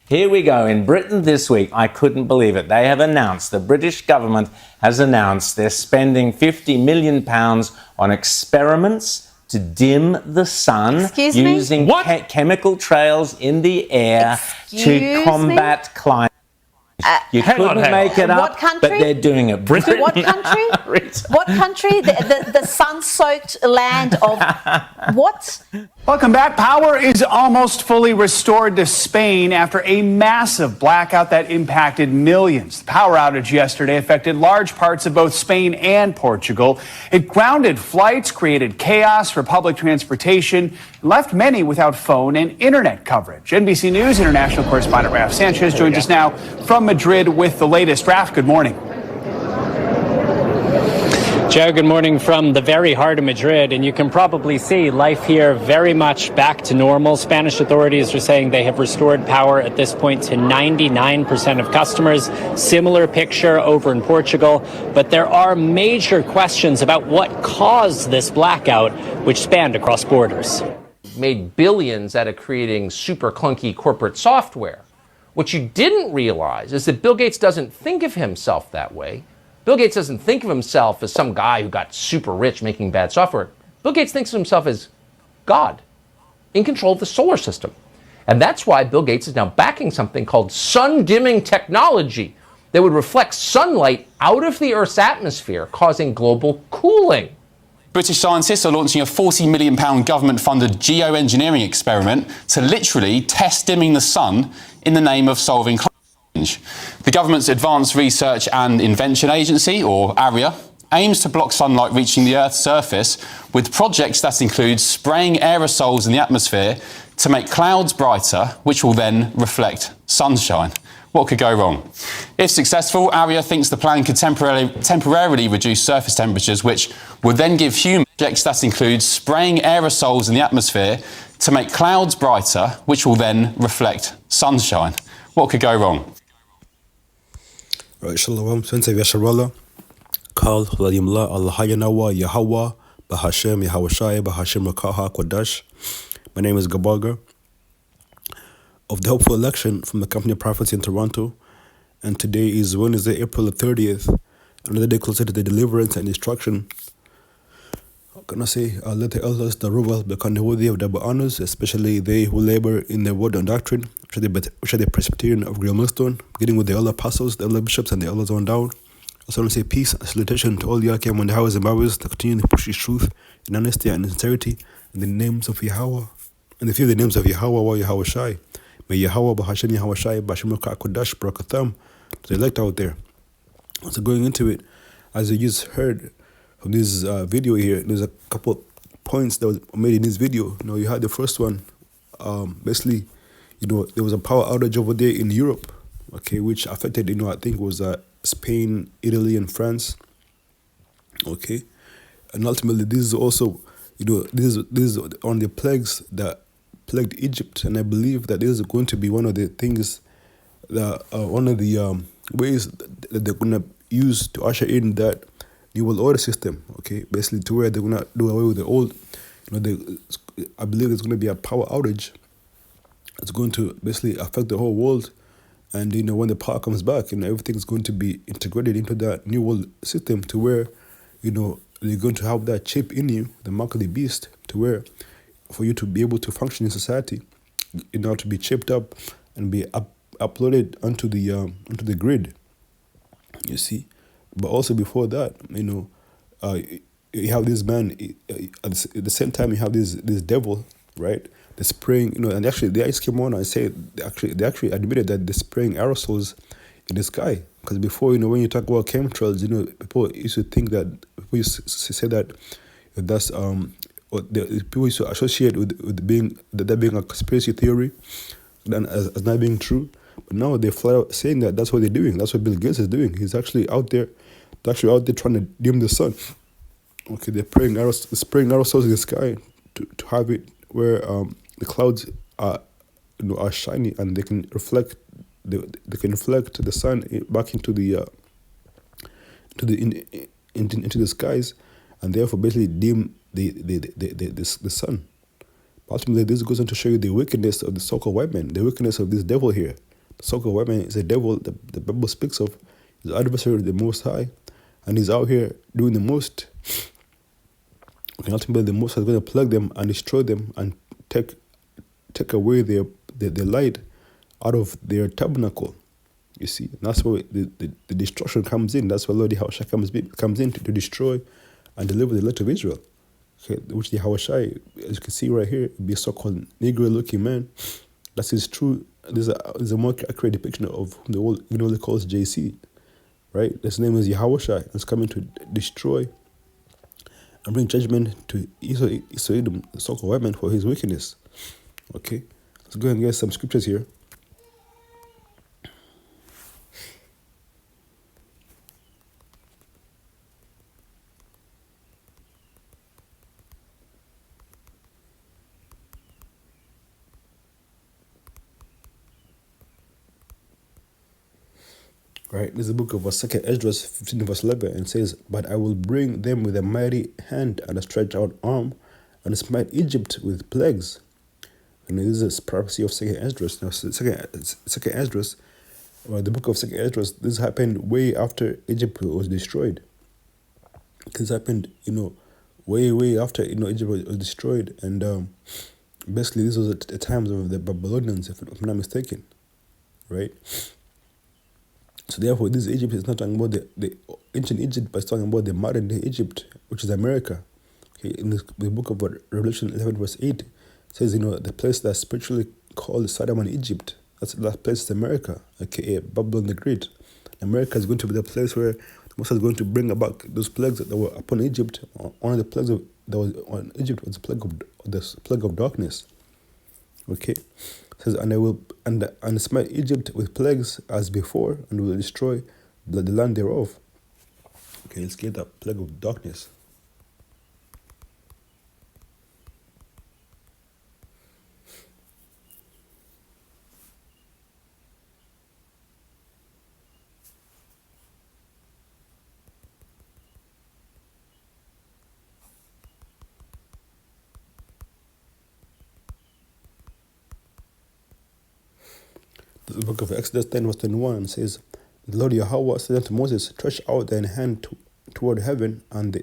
Here we go. In Britain this week, I couldn't believe it. They have announced, the British government has announced they're spending £50 million on experiments to dim the sun using chemical trails in the air to combat climate. You couldn't make it up, but they're doing it. Britain? What country? What country? The sun-soaked land of what? Welcome back. Power is almost fully restored to Spain after a massive blackout that impacted millions. The power outage yesterday affected large parts of both Spain and Portugal. It grounded flights, created chaos for public transportation, and left many without phone and internet coverage. NBC News international correspondent Raf Sanchez joins us now from Madrid with the latest. Raf, good morning. Joe, good morning from the very heart of Madrid, and you can probably see life here very much back to normal. Spanish authorities are saying they have restored power at this point to 99% of customers. Similar picture over in Portugal, but there are major questions about what caused this blackout, which spanned across borders. Made billions out of creating super clunky corporate software. What you didn't realize is that Bill Gates doesn't think of himself that way. Bill Gates doesn't think of himself as some guy who got super rich making bad software. Bill Gates thinks of himself as God, in control of the solar system. And that's why Bill Gates is now backing something called sun-dimming technology that would reflect sunlight out of the Earth's atmosphere, causing global cooling. British scientists are launching a £40 million government-funded geoengineering experiment to literally test dimming the sun in the name of solving climate change. The government's Advanced Research and Invention Agency, or ARIA, aims to block sunlight reaching the Earth's surface with projects that include spraying aerosols in the atmosphere to make clouds brighter, which will then reflect sunshine. What could go wrong? If successful, ARIA thinks the plan could temporarily reduce surface temperatures, which would then give humans projects that include spraying aerosols in the atmosphere to make clouds brighter, which will then reflect sunshine. What could go wrong? Right, shalom, Sensei Yasharallah, Kal, Vladimla, Allahayanawa, Yahawa, Bahashem, Yahawashi, Bahashem Rakaha, Kodash. My name is Gabaga, of the hopeful election from the Company of Prophets in Toronto, and today is Wednesday, April the 30th, another day closer to the deliverance and instruction. How can I say, let the elders, the rulers, become worthy of double honors, especially they who labor in their word and doctrine, which are the Presbyterian of Real Millstone, beginning with the elder apostles, the elder bishops, and the elders on down. I also want to say peace and salutation to all the Yakim and the Howard Zimbabweans that continue to push this truth in honesty and sincerity in the names of Yahweh, and the few of the names of Yahweh or Yahawashi. May Yahweh, Bahashem, Yahawashi, Bashim Kodash, Barakatham, to the elect out there. So going into it, as you just heard from this video here, there's a couple points that was made in this video. You know, you had the first one, basically, you know, there was a power outage over there in Europe, okay, which affected, you know, I think it was Spain, Italy, and France, okay, and ultimately this is also, you know, this is on the plagues that plagued Egypt, and I believe that this is going to be one of the things that one of the ways that they're gonna use to usher in that new world order system, okay, basically to where they're gonna do away with the old, you know, I believe there's gonna be a power outage. It's going to basically affect the whole world, and you know, when the power comes back, you know, everything's going to be integrated into that new world system to where, you know, they're going to have that chip in you, the mark of the beast, to where for you to be able to function in society, in order to be chipped up and be uploaded onto the grid, you see. But also before that, you know, you have this man, at the same time you have this devil, right? The spraying, you know, and actually they came on and said, they actually admitted that they're spraying aerosols in the sky. Because before, you know, when you talk about chemtrails, you know, people used to think that, people used to say that that's, people used to associate with being, that being a conspiracy theory, than as not being true. But now they're flat out saying that that's what they're doing. That's what Bill Gates is doing. He's actually out there, trying to dim the sun. Okay, they're spraying aerosols in the sky to have it where the clouds are, you know, are shiny and they can reflect the sun back into the skies, and therefore basically dim the sun. Ultimately, this goes on to show you the wickedness of the so-called white man, the wickedness of this devil here. so-called white man is a devil that the Bible speaks of. He's the adversary of the Most High, and he's out here doing the most. And ultimately, the Most High is going to plug them and destroy them and take away their light out of their tabernacle. You see, and that's where the destruction comes in. That's where Lord Yahawashi comes in to destroy and deliver the light of Israel. Okay, which the Yahawashi, as you can see right here, be a so-called Negro-looking man. That's his true. There's a more accurate depiction of whom the world even calls JC, right? His name is Yahawashi. It's coming to destroy and bring judgment to Esau-Edom, the so-called white man, for his wickedness. Okay, let's go and get some scriptures here. Right, this is the book of 2nd Esdras 15 verse 11, and says, "But I will bring them with a mighty hand and a stretched out arm, and smite Egypt with plagues." And this is a prophecy of 2nd Esdras. Now, second Esdras, or the book of 2nd Esdras, this happened way after Egypt was destroyed. This happened, way after Egypt was destroyed, and basically this was at the times of the Babylonians, if I'm not mistaken, right? So therefore, this Egypt is not talking about the ancient Egypt, but it's talking about the modern day Egypt, which is America. Okay, in the book of Revelation 11 verse 8, it says, the place that's spiritually called Sodom and Egypt, that place is America, aka Babylon the Great. America is going to be the place where Moses is going to bring about those plagues that were upon Egypt. One of the plagues that was on Egypt was the plague of darkness. Okay, it says, "And I will and smite Egypt with plagues as before, and will destroy the land thereof." Okay, let's get that plague of darkness. The book of Exodus 10 verse 21 says, "The Lord Yahweh said unto Moses, Stretch out thine hand toward heaven, and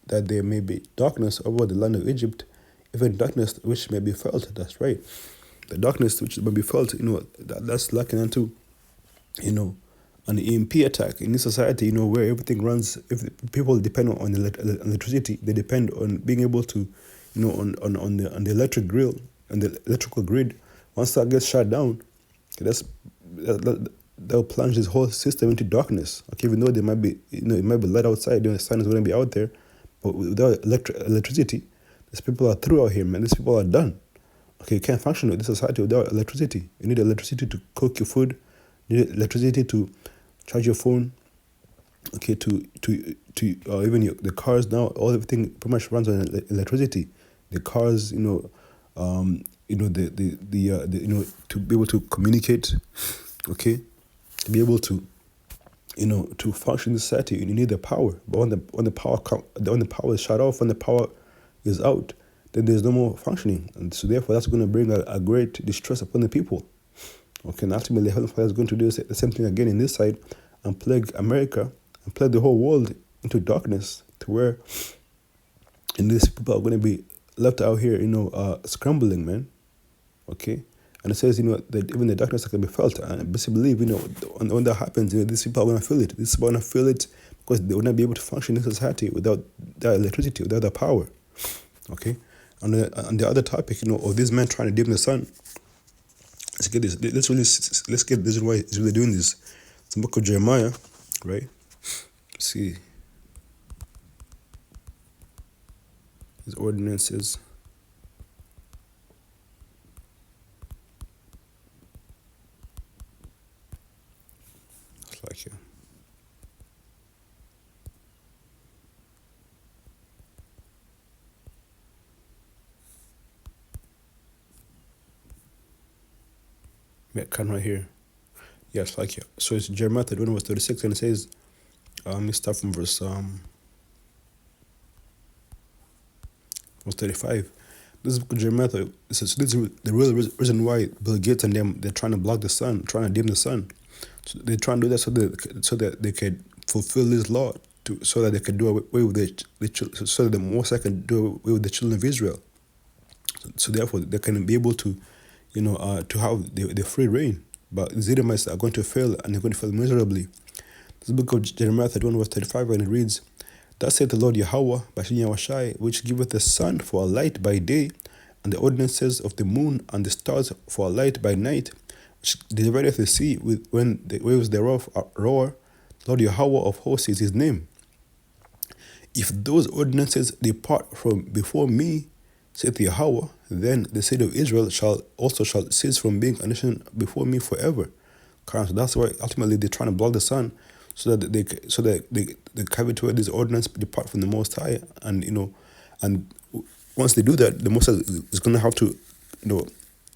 that there may be darkness over the land of Egypt, even darkness which may be felt." That's right. The darkness which may be felt, that's likened unto, an EMP attack in this society, where everything runs. If people depend on electricity, they depend on being able to, on the electric grid, and the electrical grid. Once that gets shut down, that'll plunge this whole system into darkness. Okay, even though there might be, it might be light outside, the sun is going to be out there, but without electricity, these people are through out here, man. These people are done. Okay, you can't function with this society without electricity. You need electricity to cook your food. You need electricity to charge your phone. Okay, to even the cars now, everything pretty much runs on electricity. The cars, to be able to communicate, okay, to be able to, to function in society, you need the power. But when the power is shut off, when the power is out, then there's no more functioning, and so therefore that's going to bring a great distress upon the people. Okay, and ultimately, Heavenly Father is going to do the same thing again in this side, and plague America and plague the whole world into darkness, to where, these people are going to be left out here, scrambling, man. Okay, and it says, that even the darkness can be felt, and I basically believe, when that happens, these people are going to feel it. These people are going to feel it because they will not be able to function in society without that electricity, without that power. Okay, on the other topic, of this man trying to dim the sun. Let's get this. Let's get this. Why he's really doing this. It's the book of Jeremiah, right? Let's see. His ordinances. It's like here. Can right here. Yes, like here. So it's Jeremiah 31 verse 36, and it says, let me start from verse 35. This is Jeremiah. This is the real reason why Bill Gates and them, they're trying to block the sun, trying to dim the sun. So they're trying to do that so that they can fulfill this law, so that they can do away with so that the Most High can do away with the children of Israel. So therefore, they can be able to, to have the free reign. But the Edomites are going to fail, and they're going to fail miserably. This book of Jeremiah 31 verse 35, and it reads, "Thus saith the Lord Yahweh, Yahawashi, which giveth the sun for a light by day, and the ordinances of the moon and the stars for a light by night, which divideth the sea when the waves thereof roar. Lord Yahweh of hosts is his name. If those ordinances depart from before me, saith Yahweh, then the city of Israel shall cease from being a nation before me forever." So that's why ultimately they're trying to block the sun, so that they carry toward this ordinance depart from the Most High, and once they do that, the Most High is going to have to,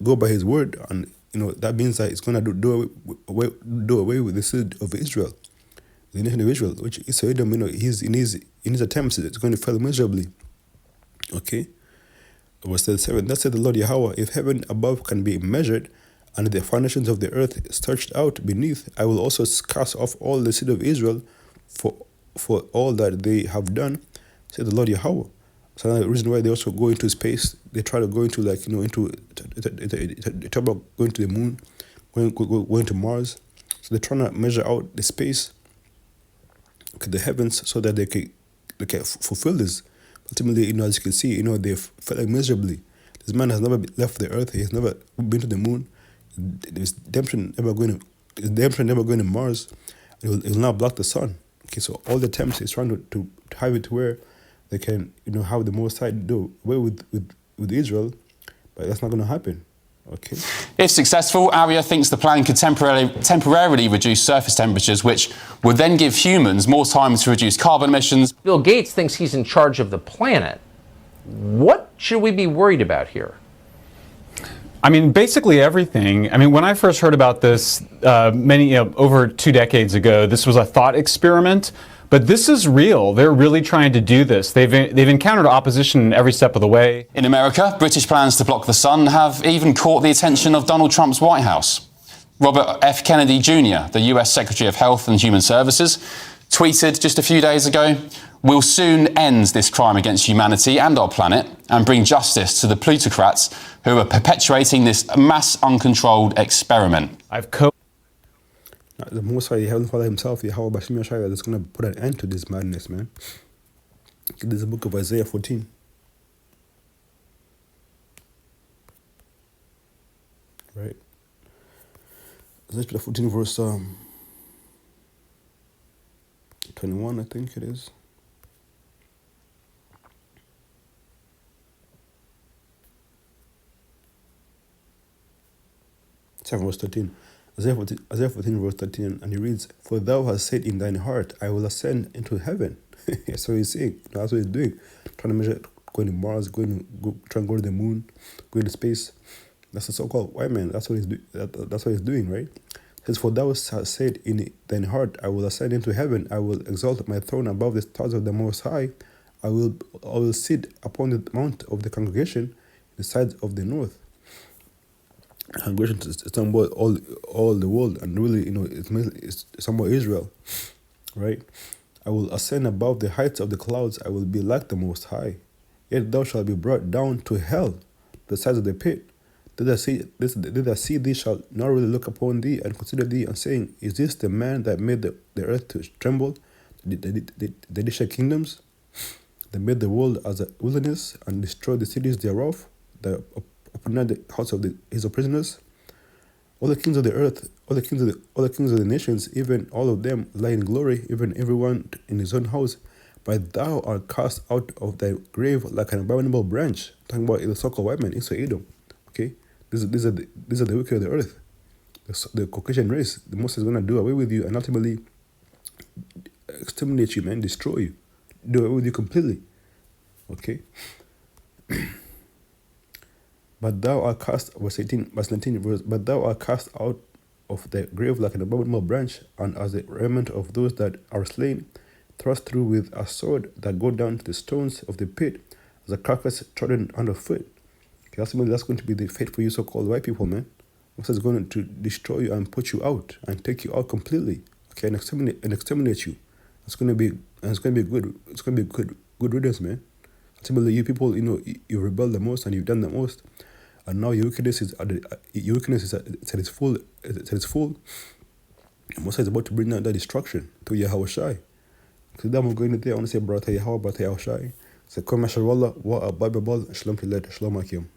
go by His word, and that means that it's going to do away with the city of Israel, the nation of Israel, which is Edom. He's in his attempts, it's going to fail miserably. Okay. Verse 37, "Thus said the Lord Yahweh, if heaven above can be measured, and the foundations of the earth searched out beneath, I will also cast off all the seed of Israel for all that they have done, said the Lord Yahweh." So that's the reason why they also go into space. They try to go into they talk about going to the moon, going to Mars. So they're trying to measure out the space, the heavens, so that they can fulfill this. Ultimately, as you can see, they've failing miserably. This man has never left the earth. He has never been to the moon. His redemption never going to Mars. He'll now block the sun. Okay, so all the attempts is trying to have it to where they can, have the Most High do away with Israel, but that's not going to happen. Okay. If successful, ARIA thinks the plan could temporarily reduce surface temperatures, which would then give humans more time to reduce carbon emissions. Bill Gates thinks he's in charge of the planet. What should we be worried about here? I mean, basically everything. I mean, when I first heard about this over 2 decades ago, this was a thought experiment. But this is real. They're really trying to do this. They've encountered opposition every step of the way. In America, British plans to block the sun have even caught the attention of Donald Trump's White House. Robert F. Kennedy Jr., the US Secretary of Health and Human Services, tweeted just a few days ago, "We'll soon end this crime against humanity and our planet and bring justice to the plutocrats who are perpetuating this mass uncontrolled experiment." The Most High, Heavenly Father Himself, Yahweh is going to put an end to this madness, man. This is the book of Isaiah 14. Right? Isaiah 14 verse 21, I think it is. Verse 13. Isaiah 14 verse 13, and he reads, "For thou hast said in thine heart, I will ascend into heaven." That's what he's saying. That's what he's doing. Trying to measure, going to Mars, trying to go to the moon, going to space. That's the so-called white man. That's what he's doing. That's what he's doing, right? It says, "For thou hast said in thine heart, I will ascend into heaven. I will exalt my throne above the stars of the Most High. I will sit upon the mount of the congregation, the sides of the north." Congregation is talking about all the world, and really, it's talking about Israel, right? "I will ascend above the heights of the clouds. I will be like the Most High. Yet thou shalt be brought down to hell, the sides of the pit. Did I see thee shall not really look upon thee and consider thee, and saying, Is this the man that made the earth to tremble? They did shake kingdoms. They made the world as a wilderness and destroyed the cities thereof. Upon the house of his prisoners. All the kings of the earth, all the kings of the nations, even all of them lie in glory, even everyone in his own house. But thou art cast out of thy grave like an abominable branch." Talking about the so-called white man, Esau Edom. Okay, these are the wicked of the earth, the Caucasian race. The Most is going to do away with you and ultimately exterminate you, man, destroy you, do away with you completely. Okay. "But thou art cast," verse 19, "but thou art cast out of the grave like an abominable branch, and as the remnant of those that are slain, thrust through with a sword that go down to the stones of the pit, as a carcass trodden underfoot. That's going to be the fate for you so-called white people, man. Most is going to destroy you and put you out and take you out completely. Okay, and exterminate you. It's going to be good. It's going to be good riddance, man. Ultimately, you people, you rebelled the most and you've done the most, and now your wickedness is at its full. And Musa is about to bring down that destruction to Yahawashi. So then we're going there. I want to say, brother Yahawashi. So come, mashallah, wa abba shalom to Shalom akim.